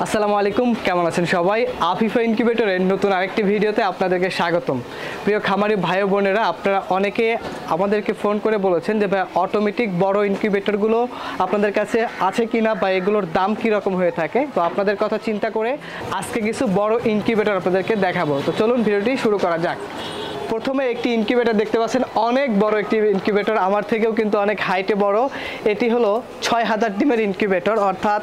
আসসালামু আলাইকুম, কেমন আছেন সবাই? আফিফা ইনকিউবেটরের নতুন আরেকটি ভিডিওতে আপনাদেরকে স্বাগতম। প্রিয় খামারি ভাই বোনেরা, আপনারা অনেকে আমাদেরকে ফোন করে বলেছেন যে ভাই অটোমেটিক বড় ইনকিউবেটরগুলো আপনাদের কাছে আছে কিনা বা এগুলোর দাম কী রকম হয়ে থাকে। তো আপনাদের কথা চিন্তা করে আজকে কিছু বড় ইনকিউবেটর আপনাদেরকে দেখাবো। তো চলুন ভিডিওটি শুরু করা যাক। প্রথমে একটি ইনকিউবেটর দেখতে পাচ্ছেন, অনেক বড় একটি ইনকিউবেটর, আমার থেকেও কিন্তু অনেক হাইটে বড়। এটি হলো 6000 ডিমের ইনকিউবেটর, অর্থাৎ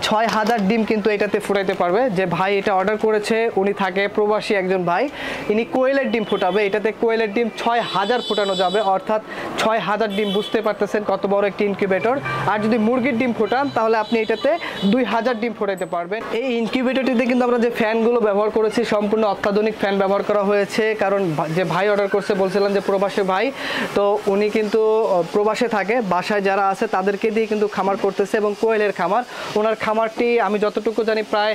6000 ডিম কিন্তু এটাতে ফুটাইতে পারবে। যে ভাই এটা অর্ডার করেছে উনি থাকে প্রবাসী একজন ভাই, ইনি কোয়েলের ডিম ফুটাবে। এটাতে কোয়েলের ডিম 6000 ফুটানো যাবে, অর্থাৎ 6000 ডিম। বুঝতে পারতেছেন কত বড় একটি ইনকিউবেটর। আর যদি মুরগির ডিম ফুটান তাহলে আপনি এটাতে 2000 ডিম ফুটাইতে পারবেন। এই ইনকিউবেটরটিতে কিন্তু আমরা যে ফ্যানগুলো ব্যবহার করেছি সম্পূর্ণ অত্যাধুনিক ফ্যান ব্যবহার করা হয়েছে, কারণ যে ভাই অর্ডার করছে বলছিলেন যে প্রবাসী ভাই, তো উনি কিন্তু প্রবাসে থাকে, বাসায় যারা আছে তাদেরকে দিয়ে কিন্তু খামার করতেছে এবং কোয়েলের খামার। ওনার খামারটি আমি যতটুকু জানি প্রায়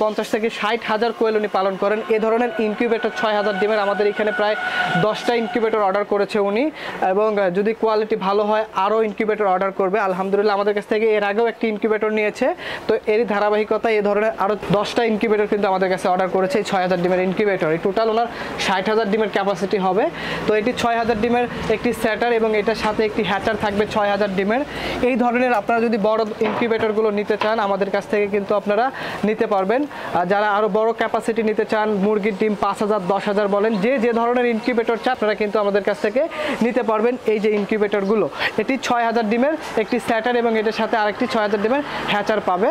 50 থেকে 60 হাজার কোয়েল উনি পালন করেন। এ ধরনের ইনকিউবেটর 6000 ডিমের আমাদের এখানে প্রায় 10টা ইনকিউবেটর অর্ডার করেছে উনি, এবং যদি কোয়ালিটি ভালো হয় আরও ইনকিউবেটর অর্ডার করবে। আলহামদুলিল্লাহ আমাদের কাছ থেকে এর আগেও একটি ইনকিউবেটর নিয়েছে, তো এরই ধারাবাহিকতা এ ধরনের আরও 10টা ইনকিউবেটর কিন্তু আমাদের কাছে অর্ডার করেছে। এই 6000 ডিমের ইনকিউবেটর, এই টোটাল ওনার 60,000 ডিমের ক্যাপাসিটি হবে। তো এটি 6000 ডিমের একটি সেটার এবং এটার সাথে একটি হ্যাচার থাকবে 6000 ডিমের। এই ধরনের আপনারা যদি বড় ইনকিউবেটরগুলো নিতে চান আমাদের কাছ থেকে কিন্তু আপনারা নিতে পারবেন। যারা আরও বড় ক্যাপাসিটি নিতে চান, মুরগির ডিম 5000 10,000 বলেন, যে ধরনের ইনকিউবেটর চান আপনারা কিন্তু আমাদের কাছ থেকে নিতে পারবেন। এই যে ইনকিউবেটরগুলো, এটি 6000 ডিমের একটি সেটার এবং এটার সাথে আরেকটি 6000 ডিমের হ্যাচার পাবে।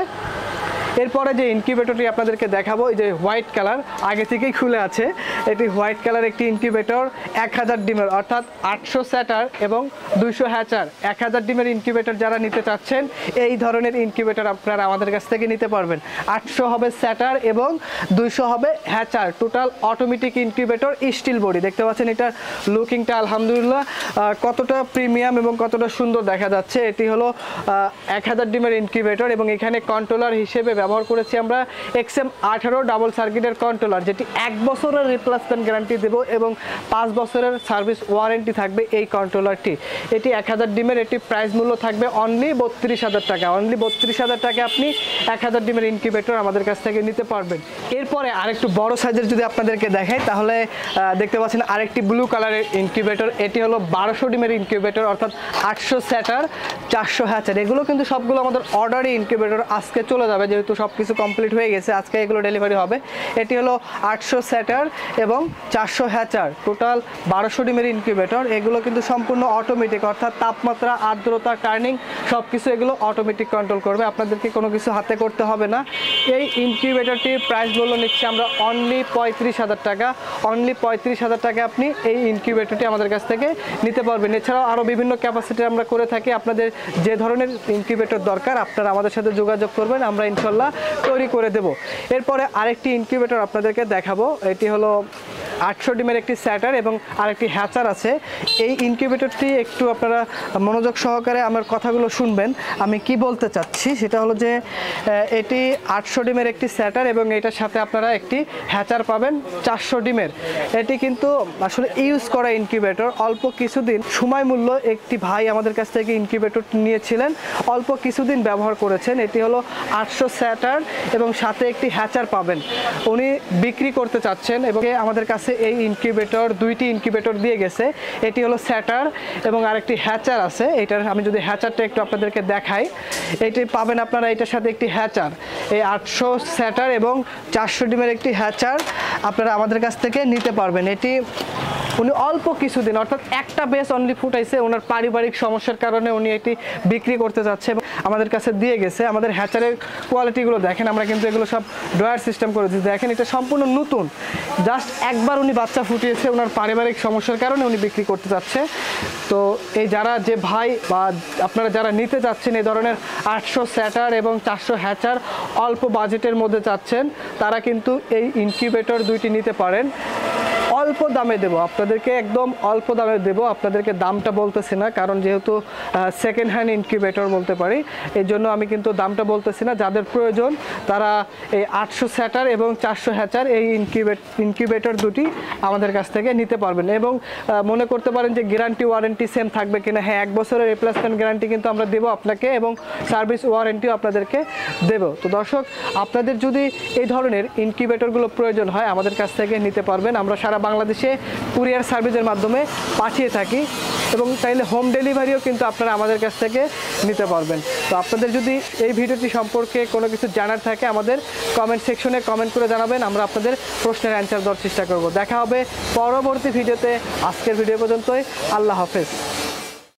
এরপরে যে ইনকিউবেটরটি আপনাদেরকে দেখাবো, এই যে হোয়াইট কালার, আগে থেকেই খুলে আছে, এটি হোয়াইট কালার একটি ইনকিউবেটর 1000 ডিমের, অর্থাৎ 800 সেটার এবং 200 হ্যাচার। 1000 ডিমের ইনকিউবেটর যারা নিতে চাচ্ছেন এই ধরনের ইনকিউবেটর আপনারা আমাদের কাছ থেকে নিতে পারবেন। 800 হবে সেটার এবং 200 হবে hatcher, total automatic incubator, steel body. দেখতে পাচ্ছেন এটার লুকিংটা আলহামদুলিল্লাহ কতটা প্রিমিয়াম এবং কতটা সুন্দর দেখা যাচ্ছে। এটি হলো 1000 ডিমের ইনকিউবেটর এবং এখানে কন্ট্রোলার হিসেবে ব্যবহার করেছি আমরা XM18 ডাবল সার্কিটের কন্ট্রোলার, যেটি 1 বছরের রিপ্লেসমেন্ট গ্যারান্টি দেব এবং 5 বছরের সার্ভিস ওয়ারেন্টি থাকবে এই কন্ট্রোলারটি। এটি 1000 ডিমের, এটি প্রাইস মূল্য থাকবে অনলি 32,000 টাকা। অনলি 32,000 টাকা আপনি 1000 ডিমের ইনকিউবেটর আমাদের কাছ থেকে নিতে পারবেন। এরপরে আরেকটু বড় সাইজের যদি আপনাদেরকে দেখাই তাহলে দেখতে পাচ্ছেন আরেকটি ব্লু কালারের ইনকিউবেটর। এটি হলো 1200 ডিমের ইনকিউবেটর, অর্থাৎ 800 সেটার 400 হ্যাচার। এগুলো কিন্তু সবগুলো আমাদের অর্ডারি ইনকিউবেটর, আজকে চলে যাবে, যেহেতু সব কিছু কমপ্লিট হয়ে গেছে, আজকে এগুলো ডেলিভারি হবে। এটি হলো 800 সেটার এবং 400 হ্যাচার, টোটাল 1200 ডিমের ইনকিউবেটর। এগুলো কিন্তু সম্পূর্ণ অটোমেটিক, অর্থাৎ তাপমাত্রা, আর্দ্রতা, টার্নিং সব কিছু এগুলো অটোমেটিক কন্ট্রোল করবে, আপনাদেরকে কোনো কিছু হাতে করতে হবে না। এই ইনকিউবেটরটির প্রাইস মূল্য নিচ্ছি আমরা অনলি 35,000 টাকা। অনলি 35,000 টাকা আপনি এই ইনকিউবেটরটি আমাদের কাছ থেকে নিতে পারবেন। এছাড়াও আরও বিভিন্ন ক্যাপাসিটি আমরা করে থাকি। আপনাদের যে ধরনের ইনকিউবেটর দরকার আপনারা আমাদের সাথে যোগাযোগ করবেন, আমরা ইনশাল্লাহ তৈরি করে দেব। এরপরে আরেকটি ইনকিউবেটর আপনাদেরকে দেখাবো। এটি হলো 800 ডিমের একটি সেটার এবং আরেকটি হ্যাচার আছে। এই ইনকিউবেটরটি একটু আপনারা মনোযোগ সহকারে আমার কথাগুলো শুনবেন, আমি কি বলতে চাচ্ছি সেটা হলো যে এটি 800 ডিমের একটি সেটার এবং এটার সাথে আপনারা একটি হ্যাচার পাবেন 400 ডিমের। এটি কিন্তু আসলে ইউজ করা ইনকিউবেটর, অল্প কিছুদিন সময় মূল্য একটি ভাই আমাদের কাছ থেকে ইনকিউবেটর নিয়েছিলেন, অল্প কিছুদিন ব্যবহার করেছেন। এটি হলো 800 সেটার এবং সাথে একটি হ্যাচার পাবেন। উনি বিক্রি করতে চাচ্ছেন এবং আমাদের কাছে এই ইনকিউবেটর, দুইটি ইনকিউবেটর দিয়ে গেছে। এটি হলো সেটার এবং আরেকটি হ্যাচার আছে। এটার আমি যদি হ্যাচারটা একটু আপনাদেরকে দেখাই, এটি পাবেন আপনারা এটার সাথে একটি হ্যাচার। এই 800 সেটার এবং 400 ডিমের একটি হ্যাচার আপনারা আমাদের কাছ থেকে নিতে পারবেন। এটি উনি অল্প কিছুদিন, অর্থাৎ একটা বেস অনলি ফুটাইছে, ওনার পারিবারিক সমস্যার কারণে উনি এটি বিক্রি করতে যাচ্ছে এবং আমাদের কাছে দিয়ে গেছে। আমাদের হ্যাচারের কোয়ালিটিগুলো দেখেন, আমরা কিন্তু এগুলো সব ড্রয়ার সিস্টেম করেছি। দেখেন এটা সম্পূর্ণ নতুন, জাস্ট একবার উনি বাচ্চা ফুটিয়েছে, ওনার পারিবারিক সমস্যার কারণে উনি বিক্রি করতে যাচ্ছে। তো এই যে ভাই বা আপনারা যারা নিতে চাচ্ছেন এই ধরনের 800 সেটার এবং 400 হ্যাচার অল্প বাজেটের মধ্যে চাচ্ছেন, তারা কিন্তু এই ইনকিউবেটর দুইটি নিতে পারেন। অল্প দামে দেবো আপনাদেরকে, একদম অল্প দামে দেবো। আপনাদেরকে দামটা বলতেছি না, কারণ যেহেতু সেকেন্ড হ্যান্ড ইনকিউবেটর বলতে পারি, এই জন্য আমি কিন্তু দামটা বলতেছি না। যাদের প্রয়োজন তারা এই 800 স্যাটার এবং 400 হ্যাচার এই ইনকিউবেটর দুটি আমাদের কাছ থেকে নিতে পারবেন। এবং মনে করতে পারেন যে গ্যারান্টি ওয়ারেন্টি সেম থাকবে কিনা, হ্যাঁ 1 বছরের রিপ্লেসমেন্ট গ্যারান্টি কিন্তু আমরা দেবো আপনাকে, এবং সার্ভিস ওয়ারেন্টিও আপনাদেরকে দেবো। তো দর্শক, আপনাদের যদি এই ধরনের ইনকিউবেটরগুলো প্রয়োজন হয় আমাদের কাছ থেকে নিতে পারবেন। আমরা সারা বাংলাদেশে কুরিয়ার সার্ভিসের মাধ্যমে পাঠিয়ে থাকি, এবং চাইলে হোম ডেলিভারিও কিন্তু আপনারা আমাদের কাছ থেকে নিতে পারবেন। তো আপনাদের যদি এই ভিডিওটি সম্পর্কে কোনো কিছু জানার থাকে আমাদের কমেন্ট সেকশনে কমেন্ট করে জানাবেন, আমরা আপনাদের প্রশ্নের অ্যান্সার দেওয়ার চেষ্টা করব। দেখা হবে পরবর্তী ভিডিওতে। আজকের ভিডিও পর্যন্তই, আল্লাহ হাফেজ।